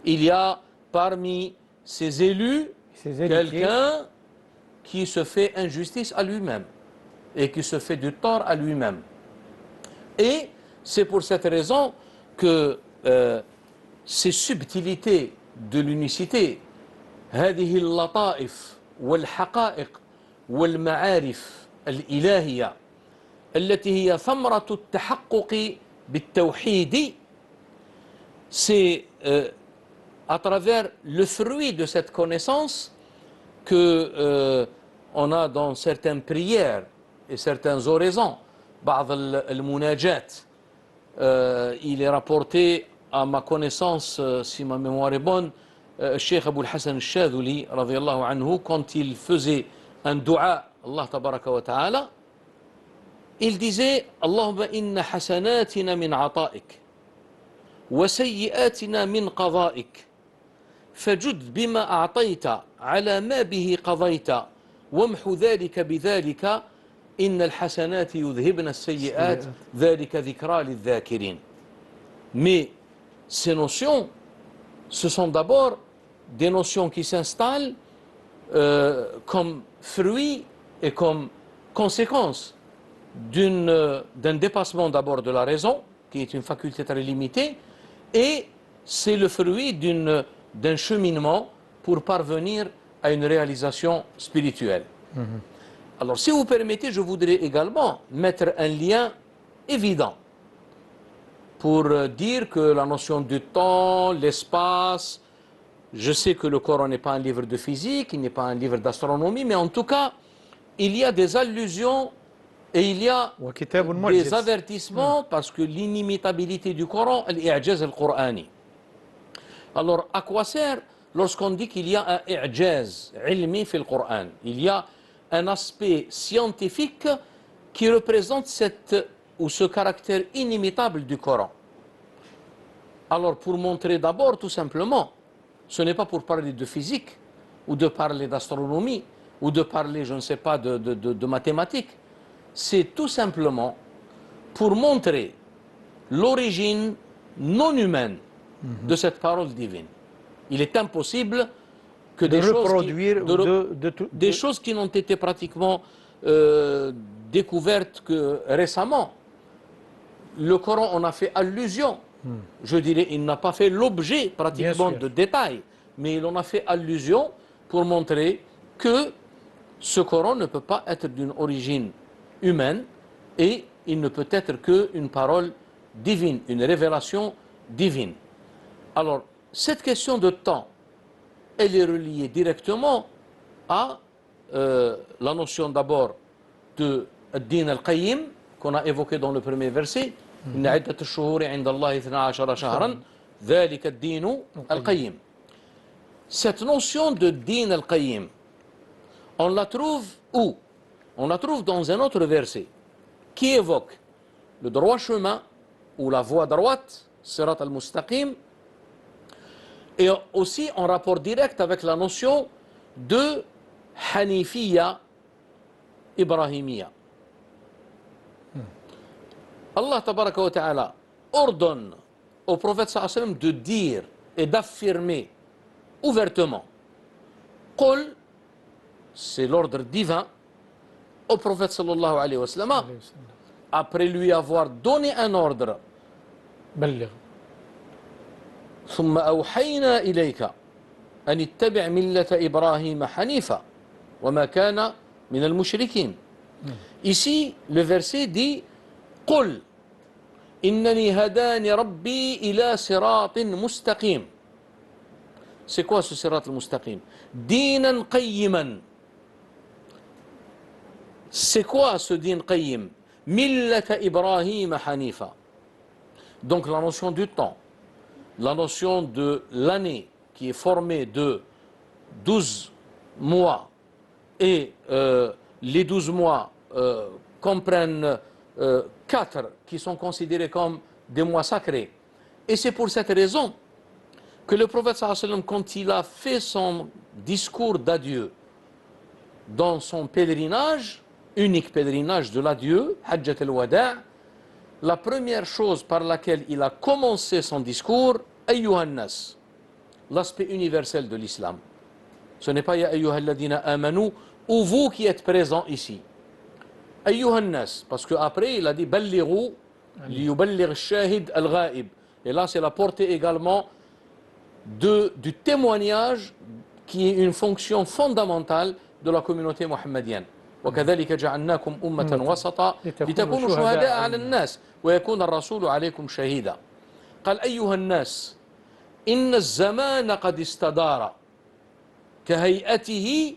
Il y a parmi ces élus quelqu'un qui se fait injustice à lui-même et qui se fait du tort à lui-même. Et c'est pour cette raison que ces subtilités de l'unicité, هذه اللطائف والحقائق والمعارف الإلهية التي هي ثمرة التحقق بالتوحيد. C'est à travers le fruit de cette connaissance que on a dans certaines prières et certaines oraisons, بعض المناجات. Il est rapporté à ma connaissance, si ma mémoire est bonne, Cheikh Abou Hassan al-Shadhili, radiyallahu anhu, quand il faisait un dua, Allah tabaraka wa ta'ala, il disait Allahumma inna hasanatina min ata'ik wa sayyiatina min qada'ik فجد بما أعطيت على ما به قضيت وامحو ذلك بذلك إن الحسنات يذهبن السيئات ذلك ذكرى للذاكرين. Mais ces notions, ce sont d'abord des notions qui s'installent comme fruit et comme conséquence d'un dépassement d'abord de la raison, qui est une faculté très limitée, et c'est le fruit d'un cheminement pour parvenir à une réalisation spirituelle. Alors, si vous permettez, je voudrais également mettre un lien évident pour dire que la notion du temps, l'espace, je sais que le Coran n'est pas un livre de physique, il n'est pas un livre d'astronomie, mais en tout cas, il y a des allusions et il y a des avertissements parce que l'inimitabilité du Coran, l'I'jaz al-Qur'ani. Alors, à quoi sert lorsqu'on dit qu'il y a un i'jaz ilmi fil Coran? Il y a un aspect scientifique qui représente ce caractère inimitable du Coran. Alors, pour montrer d'abord, tout simplement, ce n'est pas pour parler de physique, ou de parler d'astronomie, ou de parler, je ne sais pas, de mathématiques. C'est tout simplement pour montrer l'origine non humaine de cette parole divine. Il est impossible que des choses qui n'ont été pratiquement découvertes que récemment. Le Coran en a fait allusion. Je dirais, il n'a pas fait l'objet pratiquement de détails, mais il en a fait allusion pour montrer que ce Coran ne peut pas être d'une origine humaine et il ne peut être qu'une parole divine, une révélation divine. Alors, cette question de temps, elle est reliée directement à la notion d'abord de Ad-Din al-Qayyim, qu'on a évoqué dans le premier verset. إن عدة الشهور عند الله 12 شهرا ذلك الدين القيم. Cette notion de Din al-Qayyim, on la trouve où? On la trouve dans un autre verset qui évoque le droit chemin ou la voie droite, Sirat al-Mustaqim, et aussi en rapport direct avec la notion de Hanifiya Ibrahimiya. Allah tabaraka wa ta'ala ordonne au prophète sallallahu alayhi wa sallam de dire et d'affirmer ouvertement Qul, c'est l'ordre divin au prophète sallallahu alayhi wa sallam, après lui avoir donné un ordre. بلغ ثم أوحينا إليك أن اتبع ملة إبراهيم حنيفا وما كان من المشركين. Ici, le verset dit قل إنني هداني ربي إلى صراط مستقيم. C'est quoi ce صراط المستقيم? دينا قيما. C'est quoi ce din qayyim? ملة إبراهيم حنيفا. Donc la notion du temps, la notion de l'année qui est formée de 12 mois et les 12 mois comprennent 4 qui sont considérés comme des mois sacrés. Et c'est pour cette raison que le prophète sallallahu alayhi wa sallam, quand il a fait son discours d'adieu dans son pèlerinage, unique pèlerinage de l'adieu, Hajjat al-Wada', la première chose par laquelle il a commencé son discours, Ayyuhan nas, l'aspect universel de l'islam. Ce n'est pas Ya ayyuhal ladina amanu, ou vous qui êtes présents ici. Ayyuhan nas, parce qu'après il a dit Ballighu liyuballigh shahid al-ghaib. Et là c'est la portée également du témoignage qui est une fonction fondamentale de la communauté mohammedienne. وكذلك جعلناكم أمة وسطا لتكونوا شهداء على الناس ويكون الرسول عليكم شهيدا. قال أيها الناس إن الزمان قد استدار كهيئته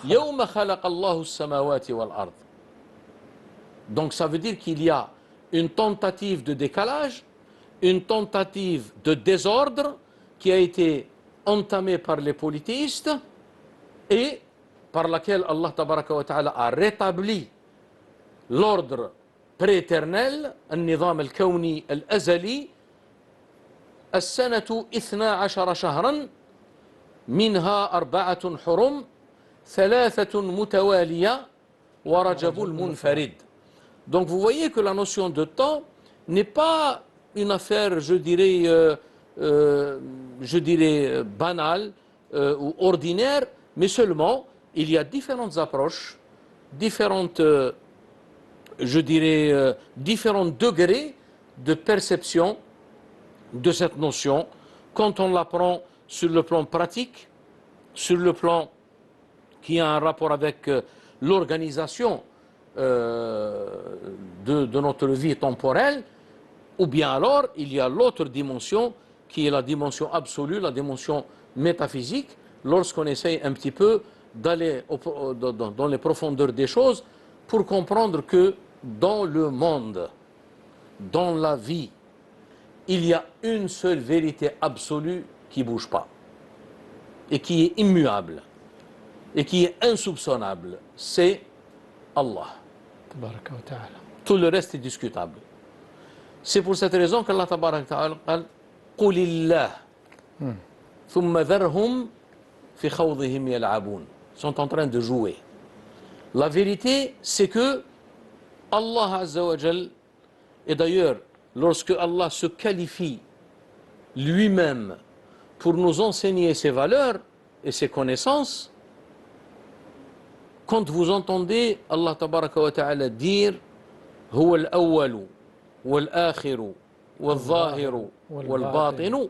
يوم خلق الله السماوات والأرض. Donc ça veut dire qu'il y a une tentative de décalage, une tentative de désordre qui a été entamée par les polythéistes et par laquelle Allah tabaraka wa ta'ala a rétabli l'ordre prééternel, النظام الكوني الأزلي. السنة 12 شهرا منها 4 حرم 3 متوالية ورجب المنفرد. Donc vous voyez que la notion de temps n'est pas une affaire, je dirais banale ou ordinaire, mais seulement il y a différentes approches, différentes, différents degrés de perception de cette notion quand on l'apprend sur le plan pratique, sur le plan qui a un rapport avec l'organisation de notre vie temporelle, ou bien alors il y a l'autre dimension qui est la dimension absolue, la dimension métaphysique, lorsqu'on essaye un petit peu d'aller dans les profondeurs des choses pour comprendre que dans le monde, dans la vie, il y a une seule vérité absolue qui ne bouge pas et qui est immuable et qui est insoupçonnable, c'est Allah. Tout le reste est discutable. C'est pour cette raison qu'Allah tabaraka ta'ala قال قل الله ثم ذرهم في خوضهم يلعبون. Ils sont en train de jouer. La vérité, c'est que Allah Azza wa Jal, et d'ailleurs, lorsque Allah se qualifie lui-même pour nous enseigner ses valeurs et ses connaissances, quand vous entendez Allah tabaraka wa ta'ala dire هو الأول والآخر والظاهر والباطن,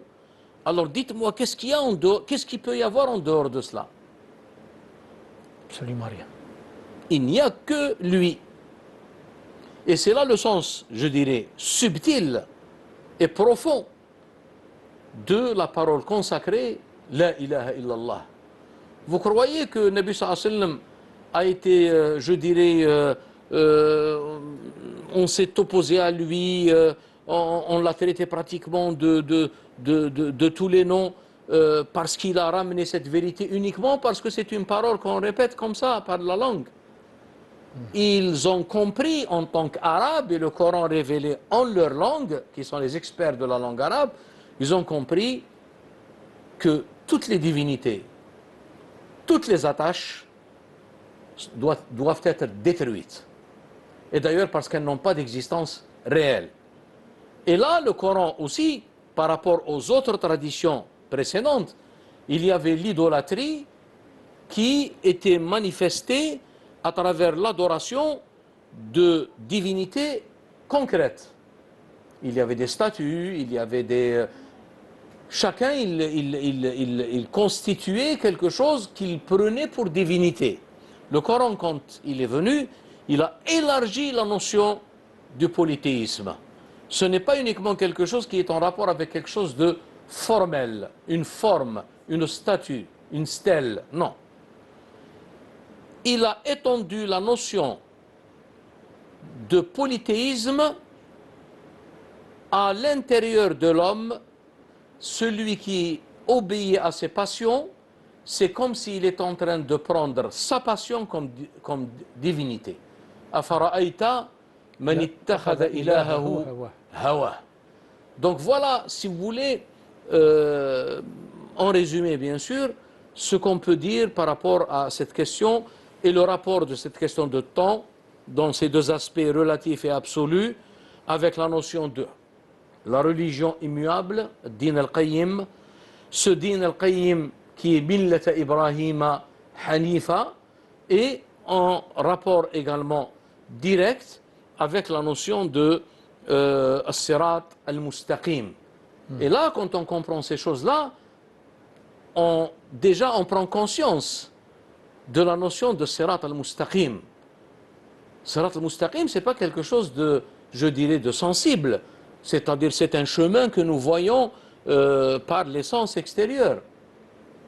alors dites-moi qu'est-ce qu'il y a en dehors, qu'est-ce qu'il peut y avoir en dehors de cela? Absolument rien. Il n'y a que lui. Et c'est là le sens, je dirais, subtil et profond de la parole consacrée La ilaha illallah. Vous croyez que Nabi sallallahu alayhi wa sallam a été, je dirais, on s'est opposé à lui, on l'a traité pratiquement de tous les noms parce qu'il a ramené cette vérité uniquement parce que c'est une parole qu'on répète comme ça par la langue. Ils ont compris en tant qu'Arabes et le Coran révélé en leur langue, qui sont les experts de la langue arabe, ils ont compris que toutes les divinités, toutes les attaches doivent être détruites. Et d'ailleurs parce qu'elles n'ont pas d'existence réelle. Et là, le Coran aussi, par rapport aux autres traditions précédentes, il y avait l'idolâtrie qui était manifestée à travers l'adoration de divinités concrètes. Il y avait des statues, il y avait des... Chacun, il constituait quelque chose qu'il prenait pour divinité. Le Coran, quand il est venu, il a élargi la notion du polythéisme. Ce n'est pas uniquement quelque chose qui est en rapport avec quelque chose de formel, une forme, une statue, une stèle, non. Il a étendu la notion de polythéisme à l'intérieur de l'homme. Celui qui obéit à ses passions, c'est comme s'il est en train de prendre sa passion comme divinité. Afara'ayta man ittakhadha ilahahu hawa. Donc voilà, si vous voulez, en résumé bien sûr, ce qu'on peut dire par rapport à cette question et le rapport de cette question de temps dans ces deux aspects relatifs et absolus avec la notion de la religion immuable, din al-Qayyim, ce din al-Qayyim qui est millata Ibrahima Hanifa, et en rapport également direct avec la notion de as-sirat al-mustaqim. Et là, quand on comprend ces choses-là, déjà on prend conscience de la notion de sirat al-mustaqim, Sirat al-Mustaqim, ce n'est pas quelque chose de, je dirais, de sensible. C'est-à-dire, c'est un chemin que nous voyons par les sens extérieurs.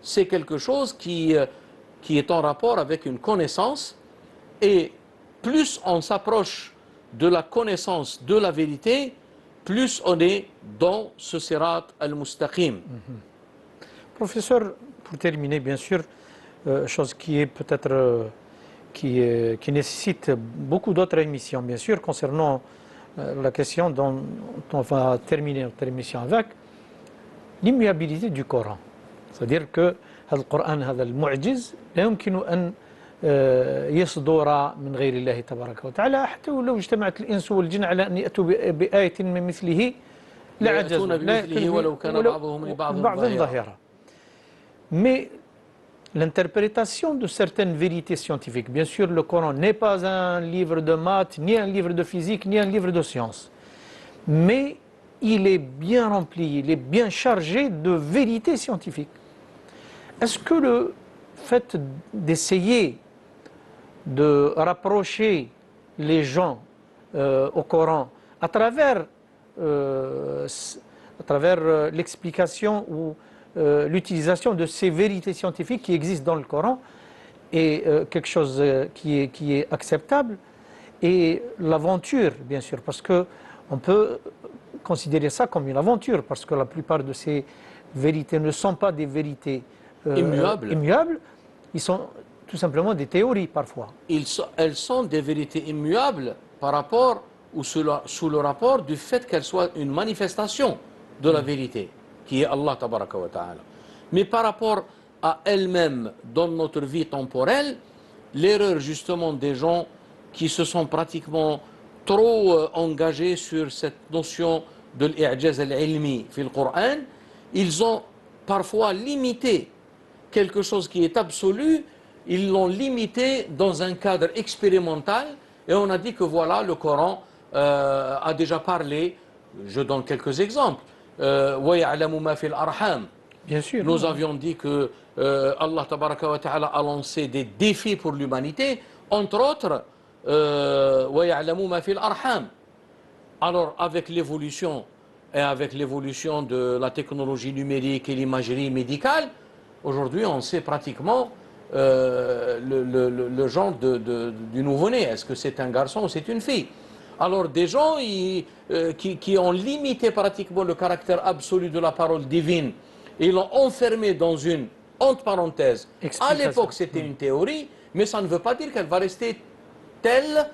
C'est quelque chose qui est en rapport avec une connaissance. Et plus on s'approche de la connaissance de la vérité, plus on est dans ce Sirat al-Mustaqim. Professeur, pour terminer, bien sûr, chose qui est peut-être qui nécessite beaucoup d'autres émissions, bien sûr, concernant la question dont on va terminer notre émission avec, l'immuabilité du Coran. C'est-à-dire que هذا القرآن هذا المعجز لا يمكن أن يصدر من غير الله تبارك وتعالى، حتى ولو اجتمعت الإنس والجن على أن يأتوا بآية من مثله لعجزوا بمثله ولو كان بعضهم لبعض ظاهرا. Mais l'interprétation de certaines vérités scientifiques, bien sûr, le Coran n'est pas un livre de maths, ni un livre de physique, ni un livre de sciences, mais il est bien rempli, il est bien chargé de vérités scientifiques. Est-ce que le fait d'essayer de rapprocher les gens au Coran à travers l'explication ou l'utilisation de ces vérités scientifiques qui existent dans le Coran est quelque chose qui est acceptable, et l'aventure, bien sûr, parce qu'on peut considérer ça comme une aventure, parce que la plupart de ces vérités ne sont pas des vérités immuables, ils sont tout simplement des théories parfois. Elles sont des vérités immuables par rapport ou sous le rapport du fait qu'elles soient une manifestation de la vérité, qui est Allah tabaraka wa ta'ala. Mais par rapport à elles-mêmes dans notre vie temporelle, l'erreur justement des gens qui se sont pratiquement trop engagés sur cette notion de l'I'jaz al-ilmi fi le Coran, ils ont parfois limité quelque chose qui est absolu, ils l'ont limité dans un cadre expérimental, et on a dit que voilà, le Coran a déjà parlé. Je donne quelques exemples. وَيَعْلَمُ مَا فِي الْأَرْحَامِ. Bien sûr. Nous avions dit que Allah tabaraka wa ta'ala a lancé des défis pour l'humanité, entre autres وَيَعْلَمُ مَا فِي الْأَرْحَامِ. Alors avec l'évolution et avec l'évolution de la technologie numérique et l'imagerie médicale, aujourd'hui on sait pratiquement le genre du nouveau-né. Est-ce que c'est un garçon ou c'est une fille? Alors des gens qui ont limité pratiquement le caractère absolu de la parole divine, ils l'ont enfermé dans une, entre parenthèses, à l'époque c'était une théorie, mais ça ne veut pas dire qu'elle va rester telle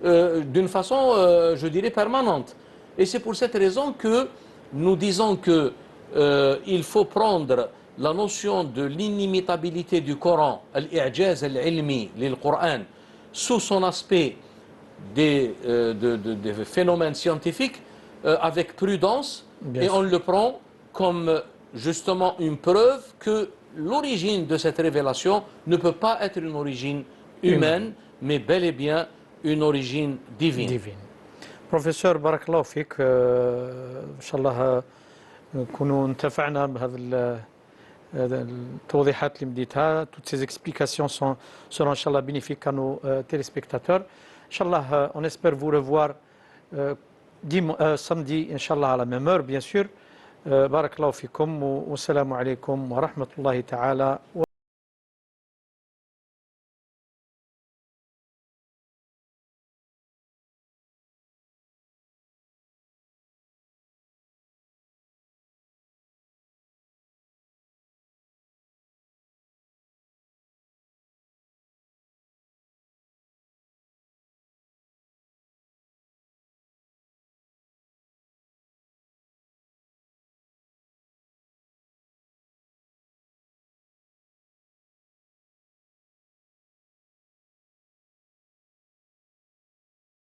d'une façon, je dirais, permanente. Et c'est pour cette raison que nous disons qu'il faut prendre la notion de l'inimitabilité du Coran, al-i'jaz al-ilmi lil Coran, sous son aspect des phénomènes scientifiques avec prudence, et on le prend comme justement une preuve que l'origine de cette révélation ne peut pas être une origine humaine, mais bel et bien une origine divine. Professeur, barakallahu fik, inshallah نكونوا انتفعنا بهذا التوضيحات اللي مديتها. Toutes ces explications seront inchallah bénéfiques à nos téléspectateurs. Inch'Allah, on espère vous revoir samedi, Inch'Allah, à la même heure, bien sûr. Barakallahu fikum wa salamu alaykum wa rahmatullahi ta'ala.